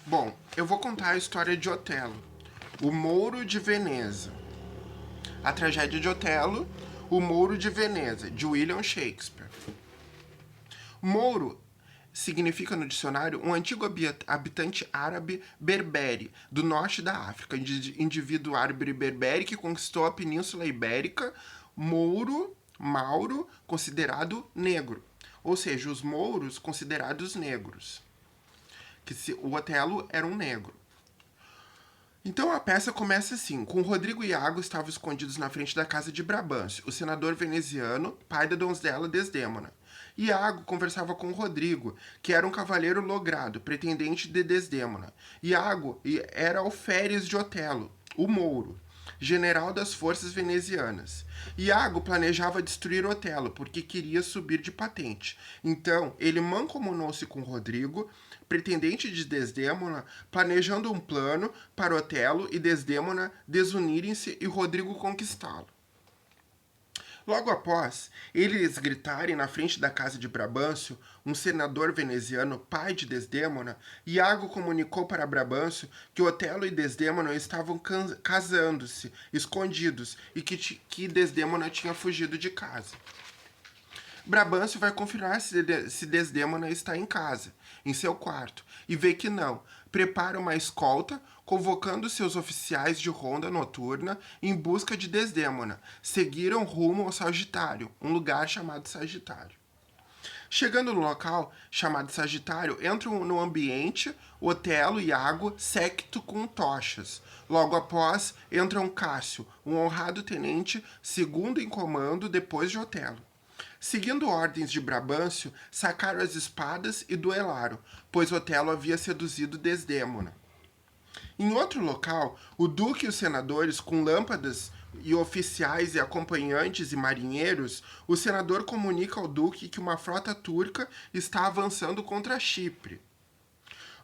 Bom, eu vou contar a história de Otelo, o Mouro de Veneza. A tragédia de Otelo, o Mouro de Veneza, de William Shakespeare. Mouro significa no dicionário um antigo habitante árabe berbere do norte da África, indivíduo árabe berbere que conquistou a Península Ibérica. Mauro, considerado negro, ou seja, os mouros considerados negros, o Otelo era um negro. Então a peça começa assim: com Rodrigo e Iago estavam escondidos na frente da casa de Brabâncio, o senador veneziano, pai da donzela Desdêmona. Iago conversava com Rodrigo, que era um cavaleiro logrado, pretendente de Desdêmona. Iago era alferes de Otelo, o Mouro, general das forças venezianas. Iago planejava destruir Otelo, porque queria subir de patente. Então, ele mancomunou-se com Rodrigo, pretendente de Desdêmona, planejando um plano para Otelo e Desdêmona desunirem-se e Rodrigo conquistá-lo. Logo após eles gritarem na frente da casa de Brabâncio, um senador veneziano, pai de Desdêmona, Iago comunicou para Brabâncio que Otelo e Desdêmona estavam casando-se, escondidos, e que Desdêmona tinha fugido de casa. Brabâncio vai confirmar se Desdêmona está em casa, em seu quarto, e vê que não. Prepara uma escolta, convocando seus oficiais de ronda noturna em busca de Desdêmona. Seguiram rumo ao Sagitário, um lugar chamado Sagitário. Chegando no local, chamado Sagitário, entram no ambiente Otelo e Iago, séquito com tochas. Logo após, entram Cássio, um honrado tenente, segundo em comando depois de Otelo. Seguindo ordens de Brabâncio, sacaram as espadas e duelaram, pois Otelo havia seduzido Desdêmona. Em outro local, o duque e os senadores, com lâmpadas e oficiais e acompanhantes e marinheiros, o senador comunica ao duque que uma frota turca está avançando contra Chipre.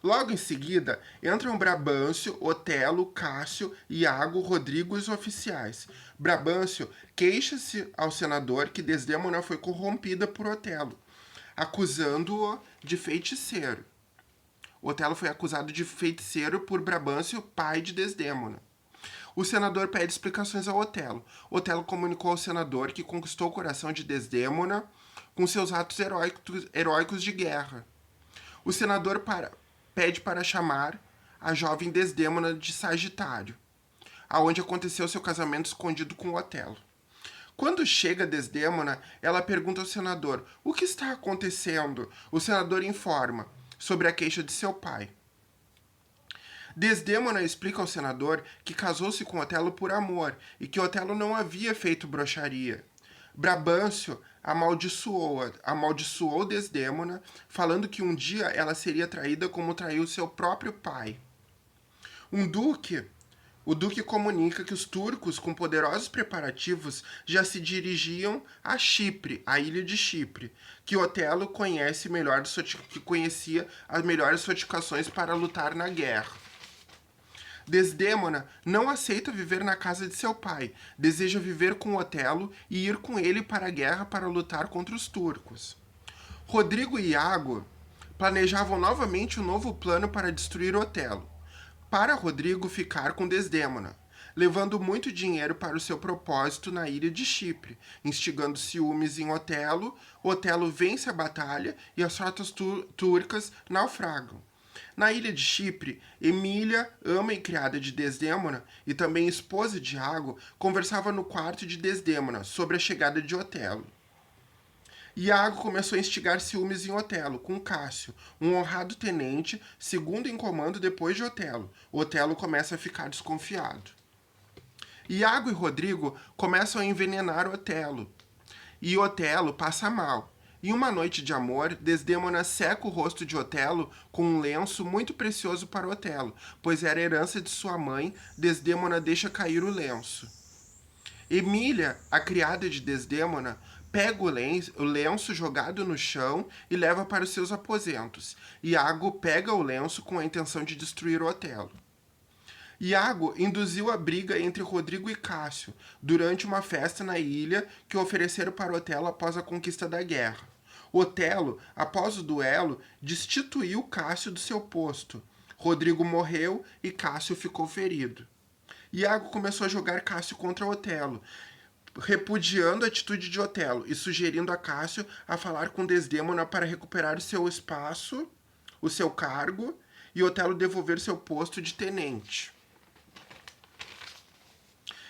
Logo em seguida, entram Brabâncio, Otelo, Cássio, Iago, Rodrigo e os oficiais. Brabâncio queixa-se ao senador que Desdêmona foi corrompida por Otelo, acusando-o de feiticeiro. Otelo foi acusado de feiticeiro por Brabâncio, pai de Desdêmona. O senador pede explicações ao Otelo. Otelo comunicou ao senador que conquistou o coração de Desdêmona com seus atos heróicos de guerra. O senador pede para chamar a jovem Desdêmona de Sagitário, aonde aconteceu seu casamento escondido com Otelo. Quando chega Desdêmona, ela pergunta ao senador: o que está acontecendo? O senador informa sobre a queixa de seu pai. Desdêmona explica ao senador que casou-se com Otelo por amor e que Otelo não havia feito bruxaria. Brabâncio amaldiçoou Desdêmona, falando que um dia ela seria traída como traiu seu próprio pai. O duque comunica que os turcos, com poderosos preparativos, já se dirigiam a Chipre, a ilha de Chipre, que Otelo que conhecia as melhores fortificações para lutar na guerra. Desdêmona não aceita viver na casa de seu pai, deseja viver com Otelo e ir com ele para a guerra para lutar contra os turcos. Rodrigo e Iago planejavam novamente um novo plano para destruir Otelo, para Rodrigo ficar com Desdêmona, levando muito dinheiro para o seu propósito na ilha de Chipre, instigando ciúmes em Otelo. Otelo vence a batalha e as frotas turcas naufragam. Na ilha de Chipre, Emília, ama e criada de Desdêmona e também esposa de Iago, conversava no quarto de Desdêmona sobre a chegada de Otelo. Iago começou a instigar ciúmes em Otelo, com Cássio, um honrado tenente, segundo em comando depois de Otelo. Otelo começa a ficar desconfiado. Iago e Rodrigo começam a envenenar Otelo, e Otelo passa mal. Em uma noite de amor, Desdêmona seca o rosto de Otelo com um lenço muito precioso para Otelo, pois era herança de sua mãe. Desdêmona deixa cair o lenço. Emília, a criada de Desdêmona, pega o lenço jogado no chão e leva para os seus aposentos. Iago pega o lenço com a intenção de destruir Otelo. Iago induziu a briga entre Rodrigo e Cássio durante uma festa na ilha que ofereceram para Otelo após a conquista da guerra. Otelo, após o duelo, destituiu Cássio do seu posto. Rodrigo morreu e Cássio ficou ferido. Iago começou a jogar Cássio contra Otelo, repudiando a atitude de Otelo e sugerindo a Cássio a falar com Desdêmona para recuperar o seu espaço, o seu cargo, e Otelo devolver seu posto de tenente.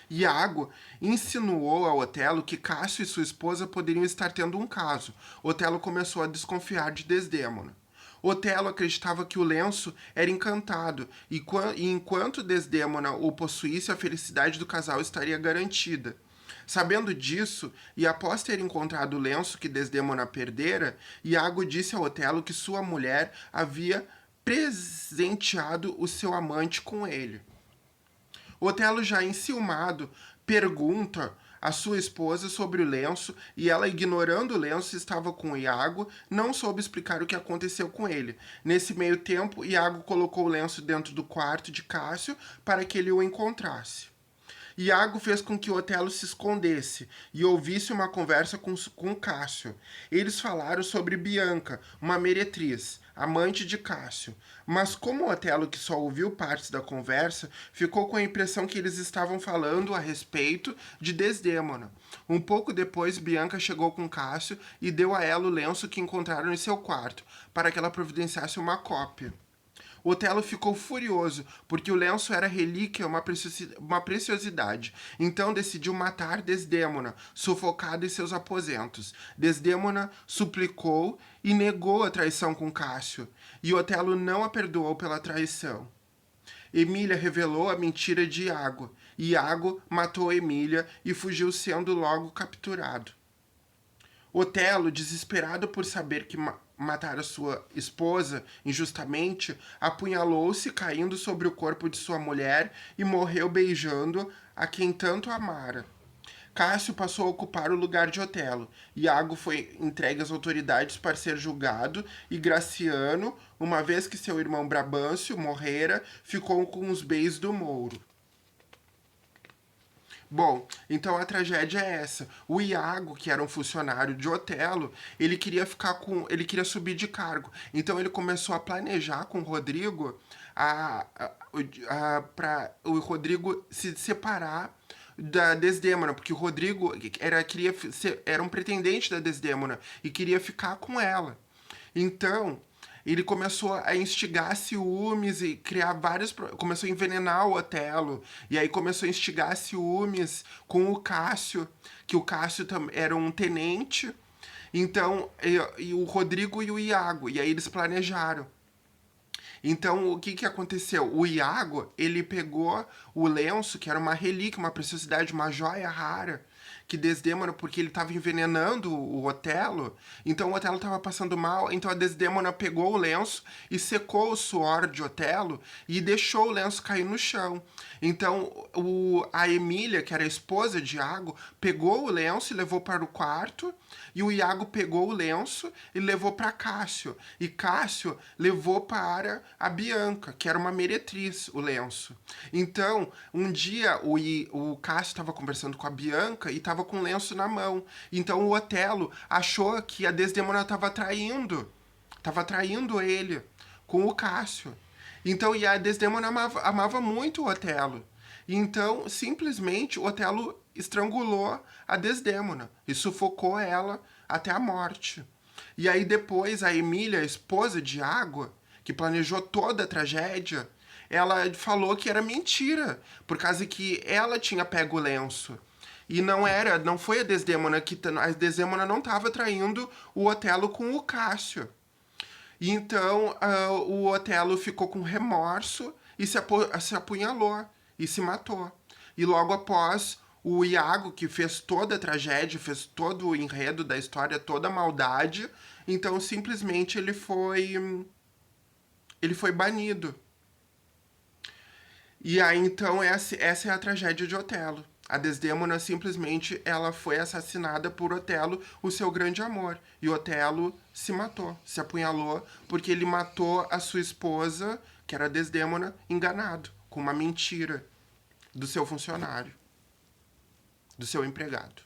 Iago insinuou a Otelo que Cássio e sua esposa poderiam estar tendo um caso. Otelo começou a desconfiar de Desdêmona. Otelo acreditava que o lenço era encantado e enquanto Desdêmona o possuísse, a felicidade do casal estaria garantida. Sabendo disso, e após ter encontrado o lenço que Desdêmona perdera, Iago disse a Otelo que sua mulher havia presenteado o seu amante com ele. Otelo, já enciumado, pergunta à sua esposa sobre o lenço e ela, ignorando o lenço, estava com Iago, não soube explicar o que aconteceu com ele. Nesse meio tempo, Iago colocou o lenço dentro do quarto de Cássio para que ele o encontrasse. Iago fez com que Otelo se escondesse e ouvisse uma conversa com Cássio. Eles falaram sobre Bianca, uma meretriz, amante de Cássio. Mas como Otelo, que só ouviu partes da conversa, ficou com a impressão que eles estavam falando a respeito de Desdêmona. Um pouco depois, Bianca chegou com Cássio e deu a ela o lenço que encontraram em seu quarto, para que ela providenciasse uma cópia. Otelo ficou furioso, porque o lenço era relíquia, uma preciosidade. Então decidiu matar Desdêmona, sufocada em seus aposentos. Desdêmona suplicou e negou a traição com Cássio, e Otelo não a perdoou pela traição. Emília revelou a mentira de Iago. Iago matou Emília e fugiu, sendo logo capturado. Otelo, desesperado por saber que matara sua esposa injustamente, apunhalou-se, caindo sobre o corpo de sua mulher, e morreu beijando a quem tanto amara. Cássio passou a ocupar o lugar de Otelo. Iago foi entregue às autoridades para ser julgado, e Graciano, uma vez que seu irmão Brabâncio morrera, ficou com os bens do mouro. Bom, então a tragédia é essa. O Iago, que era um funcionário de Otelo, ele queria subir de cargo. Então ele começou a planejar com o Rodrigo para o Rodrigo se separar da Desdêmona, porque o Rodrigo era um pretendente da Desdêmona e queria ficar com ela. Então, ele começou a instigar ciúmes e criar vários... Começou a envenenar o Otelo. E aí começou a instigar ciúmes com o Cássio, que o Cássio era um tenente. Então, e o Rodrigo e o Iago. E aí eles planejaram. Então, o que aconteceu? O Iago, ele pegou o lenço, que era uma relíquia, uma preciosidade, uma joia rara, que Desdêmona, porque ele estava envenenando o Otelo, então o Otelo estava passando mal, então a Desdêmona pegou o lenço e secou o suor de Otelo e deixou o lenço cair no chão. Então a Emília, que era a esposa de Iago, pegou o lenço e levou para o quarto, e o Iago pegou o lenço e levou para Cássio. E Cássio levou para a Bianca, que era uma meretriz, o lenço. Então, um dia o Cássio estava conversando com a Bianca e estava com o lenço na mão. Então o Otelo achou que a Desdêmona estava traindo ele com o Cássio. Então, e a Desdêmona amava muito o Otelo. Então, simplesmente, o Otelo estrangulou a Desdêmona e sufocou ela até a morte. E aí depois a Emília, a esposa de Iago, que planejou toda a tragédia, ela falou que era mentira, por causa que ela tinha pego o lenço. E não foi a Desdêmona a Desdêmona não estava traindo o Otelo com o Cássio. E então o Otelo ficou com remorso e se apunhalou e se matou. E logo após, o Iago, que fez toda a tragédia, fez todo o enredo da história, toda a maldade, então simplesmente ele foi banido. E aí então essa é a tragédia de Otelo. A Desdêmona simplesmente ela foi assassinada por Otelo, o seu grande amor. E Otelo se matou, se apunhalou, porque ele matou a sua esposa, que era a Desdêmona, enganado, com uma mentira do seu funcionário, do seu empregado.